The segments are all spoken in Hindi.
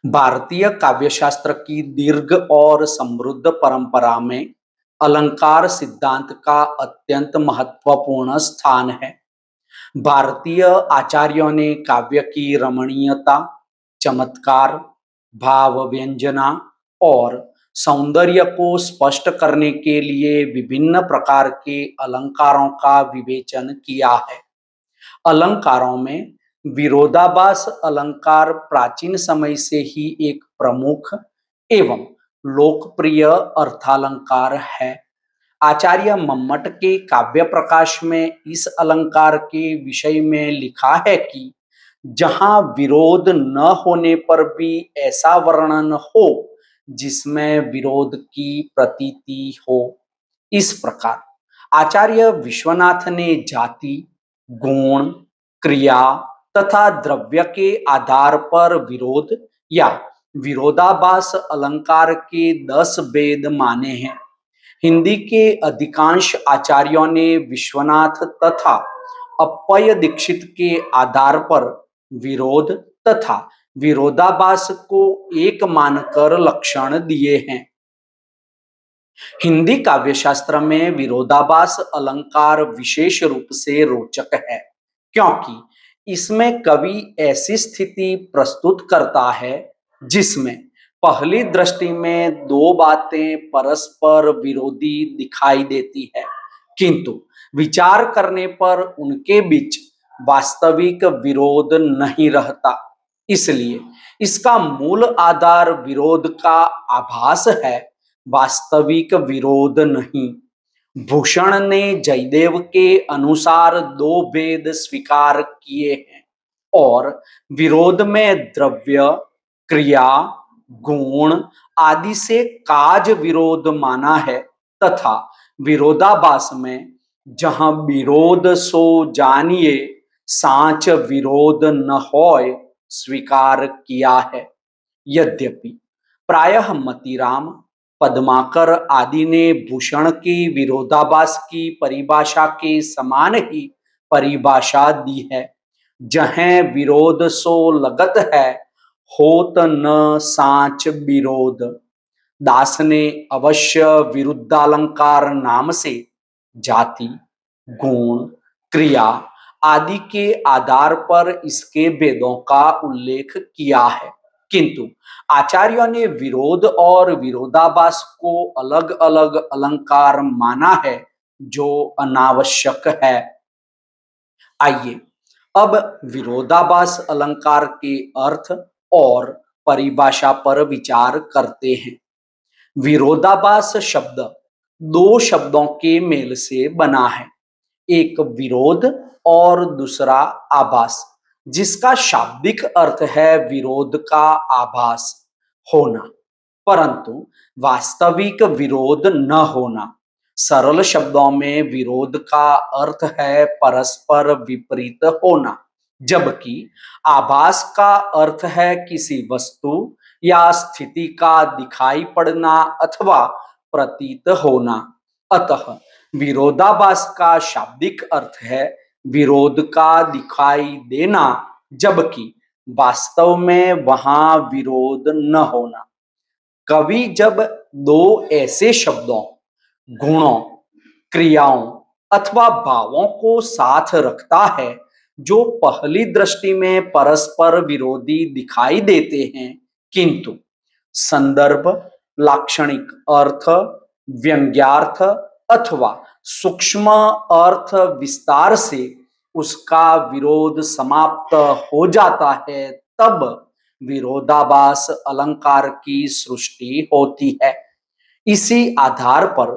भारतीय काव्यशास्त्र की दीर्घ और समृद्ध परंपरा में अलंकार सिद्धांत का अत्यंत महत्वपूर्ण स्थान है। भारतीय आचार्यों ने काव्य की रमणीयता, चमत्कार, भाव व्यंजना और सौंदर्य को स्पष्ट करने के लिए विभिन्न प्रकार के अलंकारों का विवेचन किया है। अलंकारों में विरोधाभास अलंकार प्राचीन समय से ही एक प्रमुख एवं लोकप्रिय अर्थालंकार है। आचार्य मम्मट के काव्य प्रकाश में इस अलंकार के विषय में लिखा है कि जहां विरोध न होने पर भी ऐसा वर्णन हो जिसमें विरोध की प्रतीति हो। इस प्रकार आचार्य विश्वनाथ ने जाति, गुण, क्रिया तथा द्रव्य के आधार पर विरोध या विरोधाभास अलंकार के 10 भेद माने हैं। हिंदी के अधिकांश आचार्यों ने विश्वनाथ तथा अप्पय दीक्षित के आधार पर विरोध तथा विरोधाभास को एक मानकर लक्षण दिए हैं। हिंदी काव्यशास्त्र में विरोधाभास अलंकार विशेष रूप से रोचक है, क्योंकि इसमें कवि ऐसी स्थिति प्रस्तुत करता है जिसमें पहली दृष्टि में दो बातें परस्पर विरोधी दिखाई देती है, किंतु विचार करने पर उनके बीच वास्तविक विरोध नहीं रहता। इसलिए इसका मूल आधार विरोध का आभास है, वास्तविक विरोध नहीं। भूषण ने जयदेव के अनुसार दो भेद स्वीकार किए हैं और विरोध में द्रव्य, क्रिया, गुण आदि से काज विरोध माना है तथा विरोधाभास में जहां विरोध सो जानिए साच विरोध न होय स्वीकार किया है। यद्यपि प्रायः मतीराम, पद्माकर आदि ने भूषण की विरोधाभास की परिभाषा के समान ही परिभाषा दी है। जहें विरोध सो लगत है, होत न साच विरोध। दास ने अवश्य विरुद्धालंकार नाम से जाति, गुण, क्रिया आदि के आधार पर इसके भेदों का उल्लेख किया है, किंतु आचार्यों ने विरोध और विरोधाभास को अलग अलग अलंकार माना है, जो अनावश्यक है। आइए अब विरोधाभास अलंकार के अर्थ और परिभाषा पर विचार करते हैं। विरोधाभास शब्द दो शब्दों के मेल से बना है, एक विरोध और दूसरा आभास, जिसका शाब्दिक अर्थ है विरोध का आभास होना, परंतु वास्तविक विरोध न होना। सरल शब्दों में विरोध का अर्थ है परस्पर विपरीत होना, जबकि आभास का अर्थ है किसी वस्तु या स्थिति का दिखाई पड़ना अथवा प्रतीत होना। अतः विरोधाभास का शाब्दिक अर्थ है विरोध का दिखाई देना, जबकि वास्तव में वहां विरोध न होना। कवि जब दो ऐसे शब्दों, गुणों, क्रियाओं अथवा भावों को साथ रखता है जो पहली दृष्टि में परस्पर विरोधी दिखाई देते हैं, किंतु संदर्भ, लाक्षणिक अर्थ, व्यंग्यार्थ अथवा सूक्ष्म अर्थ विस्तार से उसका विरोध समाप्त हो जाता है, तब विरोधाभास अलंकार की सृष्टि होती है। इसी आधार पर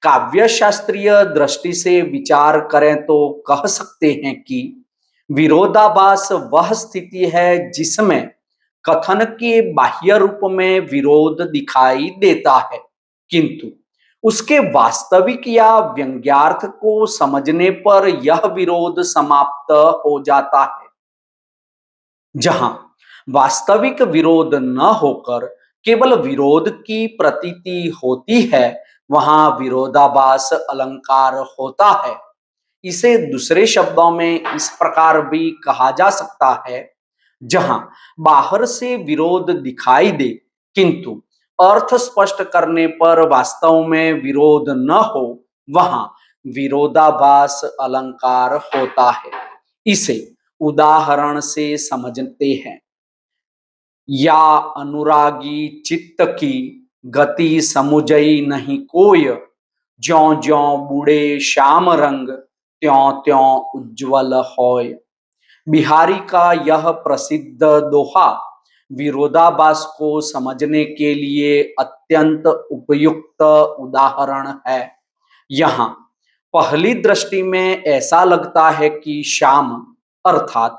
काव्य शास्त्रीय दृष्टि से विचार करें तो कह सकते हैं कि विरोधाभास वह स्थिति है जिसमें कथन के बाह्य रूप में विरोध दिखाई देता है, किंतु उसके वास्तविक या व्यंग्यार्थ को समझने पर यह विरोध समाप्त हो जाता है। जहां वास्तविक विरोध न होकर केवल विरोध की प्रतीति होती है, वहां विरोधाभास अलंकार होता है। इसे दूसरे शब्दों में इस प्रकार भी कहा जा सकता है, जहां बाहर से विरोध दिखाई दे किंतु अर्थ स्पष्ट करने पर वास्तव में विरोध न हो, वहां विरोधाभास अलंकार होता है। इसे उदाहरण से समझते हैं। या अनुरागी चित्त की गति समुझई नहीं कोय, ज्यों ज्यों बूढ़े श्याम रंग त्यों त्यों उज्ज्वल होय। बिहारी का यह प्रसिद्ध दोहा विरोधाभास को समझने के लिए अत्यंत उपयुक्त उदाहरण है। यहाँ पहली दृष्टि में ऐसा लगता है कि श्याम अर्थात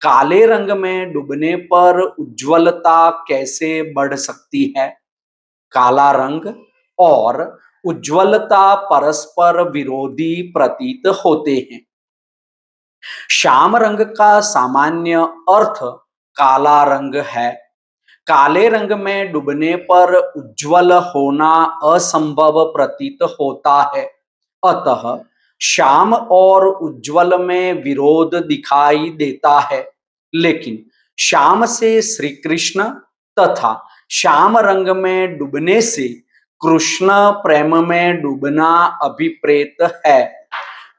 काले रंग में डूबने पर उज्ज्वलता कैसे बढ़ सकती है। काला रंग और उज्ज्वलता परस्पर विरोधी प्रतीत होते हैं। श्याम रंग का सामान्य अर्थ काला रंग है। काले रंग में डूबने पर उज्ज्वल होना असंभव प्रतीत होता है। अतः श्याम और उज्ज्वल में विरोध दिखाई देता है। लेकिन श्याम से श्री कृष्ण तथा श्याम रंग में डूबने से कृष्ण प्रेम में डूबना अभिप्रेत है।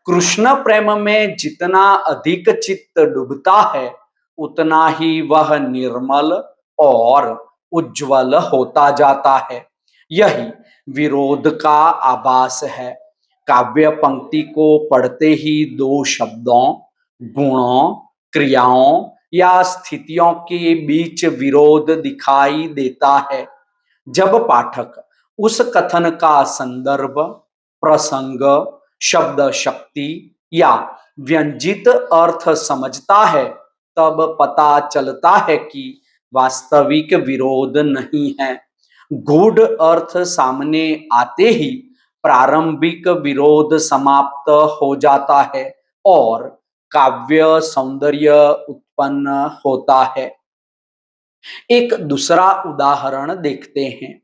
कृष्ण प्रेम में जितना अधिक चित्त डूबता है उतना ही वह निर्मल और उज्ज्वल होता जाता है। यही विरोध का आभास है। काव्य पंक्ति को पढ़ते ही दो शब्दों, गुणों, क्रियाओं या स्थितियों के बीच विरोध दिखाई देता है। जब पाठक उस कथन का संदर्भ, प्रसंग, शब्द शक्ति या व्यंजित अर्थ समझता है तब पता चलता है कि वास्तविक विरोध नहीं है। गूढ़ अर्थ सामने आते ही प्रारंभिक विरोध समाप्त हो जाता है और काव्य सौंदर्य उत्पन्न होता है। एक दूसरा उदाहरण देखते हैं।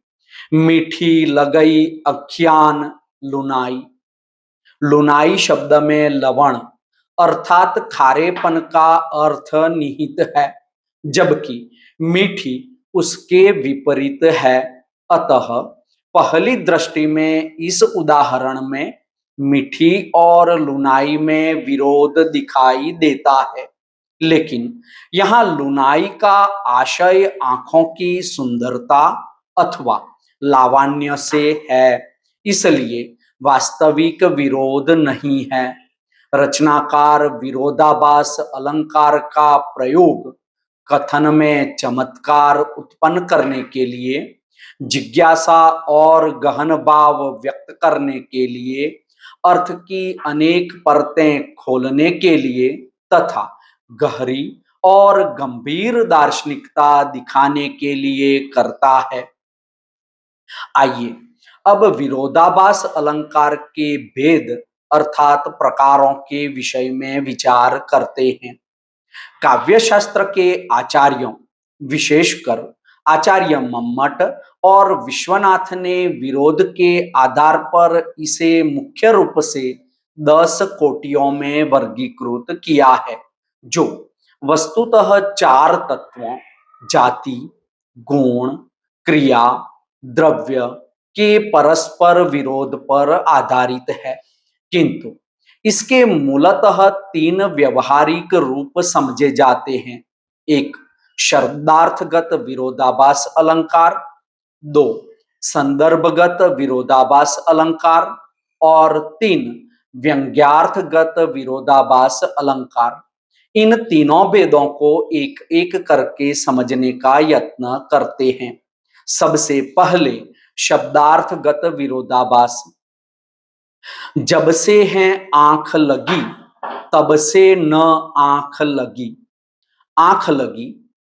मीठी लगई अख्यान लुनाई। लुनाई शब्द में लवण अर्थात खारेपन का अर्थ निहित है, जबकि मीठी उसके विपरीत है। अतः पहली दृष्टि में इस उदाहरण में मीठी और लुनाई में विरोध दिखाई देता है। लेकिन यहाँ लुनाई का आशय आंखों की सुंदरता अथवा लावण्य से है, इसलिए वास्तविक विरोध नहीं है। रचनाकार विरोधाभास अलंकार का प्रयोग कथन में चमत्कार उत्पन्न करने के लिए, जिज्ञासा और गहन भाव व्यक्त करने के लिए, अर्थ की अनेक परतें खोलने के लिए तथा गहरी और गंभीर दार्शनिकता दिखाने के लिए करता है। आइए अब विरोधाभास अलंकार के भेद अर्थात प्रकारों के विषय में विचार करते हैं। काव्य शास्त्र के आचार्यों, विशेषकर आचार्य मम्मट और विश्वनाथ ने विरोध के आधार पर इसे मुख्य रूप से 10 कोटियों में वर्गीकृत किया है, जो वस्तुतः 4 तत्वों जाति, गुण, क्रिया, द्रव्य के परस्पर विरोध पर आधारित है। किंतु इसके मूलतः 3 व्यवहारिक रूप समझे जाते हैं। एक शब्दार्थगत विरोधाभास अलंकार, 2 संदर्भगत विरोधाभास अलंकार और 3 व्यंग्यार्थगत विरोधाभास अलंकार। इन तीनों भेदों को एक एक करके समझने का यत्न करते हैं। सबसे पहले शब्दार्थगत विरोधाभास। जब से है आंख लगी तब से न आंख लगी। आंख लगी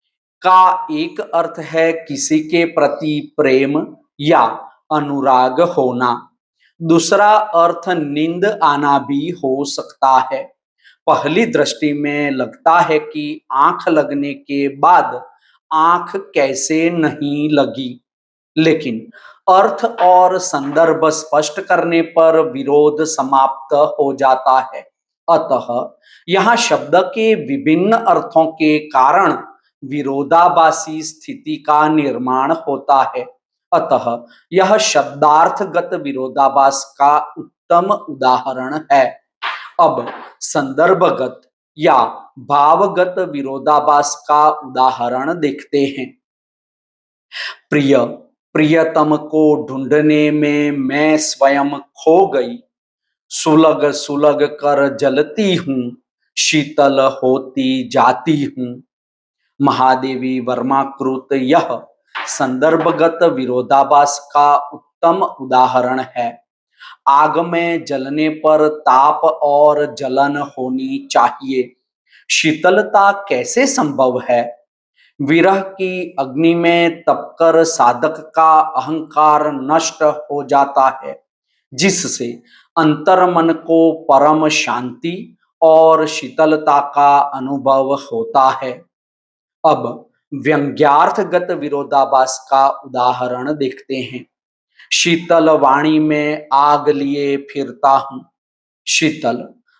का एक अर्थ है किसी के प्रति प्रेम या अनुराग होना। दूसरा अर्थ नींद आना भी हो सकता है। पहली दृष्टि में लगता है कि आंख लगने के बाद आंख कैसे नहीं लगी, लेकिन अर्थ और संदर्भ स्पष्ट करने पर विरोध समाप्त हो जाता है। अतः यहाँ शब्द के विभिन्न अर्थों के कारण विरोधाभासी स्थिति का निर्माण होता है। अतः यह शब्दार्थगत विरोधाभास का उत्तम उदाहरण है। अब संदर्भगत या भावगत विरोधाभास का उदाहरण देखते हैं। प्रिय प्रियतम को ढूंढने में मैं स्वयं खो गई, सुलग सुलग कर जलती हूँ, शीतल होती जाती हूँ। महादेवी वर्मा कृत यह संदर्भगत विरोधाभास का उत्तम उदाहरण है। आग में जलने पर ताप और जलन होनी चाहिए, शीतलता कैसे संभव है? विरह की अग्नि में तपकर साधक का अहंकार नष्ट हो जाता है, जिससे अंतर्मन को परम शांति और शीतलता का अनुभव होता है। अब व्यंग्यार्थगत विरोधाभास का उदाहरण देखते हैं। शीतल वाणी में आग लिए फिरता हूं। शीतल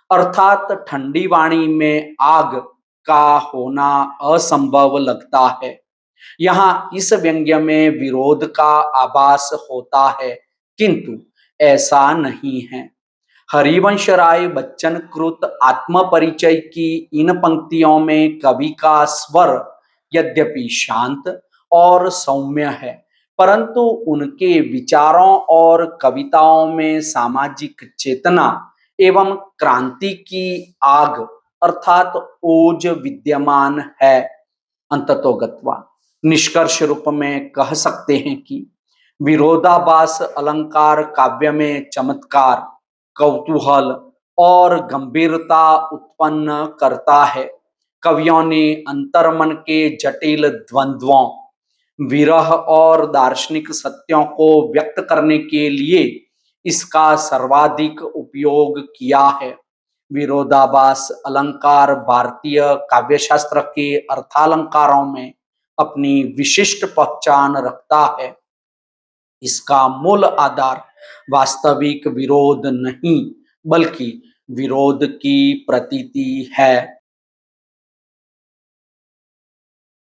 अर्थात ठंडी वाणी में आग का होना असंभव लगता है। यहाँ इस व्यंग्य में विरोध का आभास होता है, किंतु ऐसा नहीं है। हरिवंश राय बच्चन कृत आत्मपरिचय की इन पंक्तियों में कवि का स्वर यद्यपि शांत और सौम्य है, परंतु उनके विचारों और कविताओं में सामाजिक चेतना एवं क्रांति की आग अर्थात ओज विद्यमान है। अंततोगत्वा निष्कर्ष रूप में कह सकते हैं कि विरोधाभास अलंकार काव्य में चमत्कार, कौतूहल और गंभीरता उत्पन्न करता है। कवियों ने अंतर्मन के जटिल द्वंद्वों, विरह और दार्शनिक सत्यों को व्यक्त करने के लिए इसका सर्वाधिक उपयोग किया है। विरोधाभास अलंकार भारतीय काव्यशास्त्र के अर्थालंकारों में अपनी विशिष्ट पहचान रखता है। इसका मूल आधार वास्तविक विरोध नहीं, बल्कि विरोध की प्रतीति है।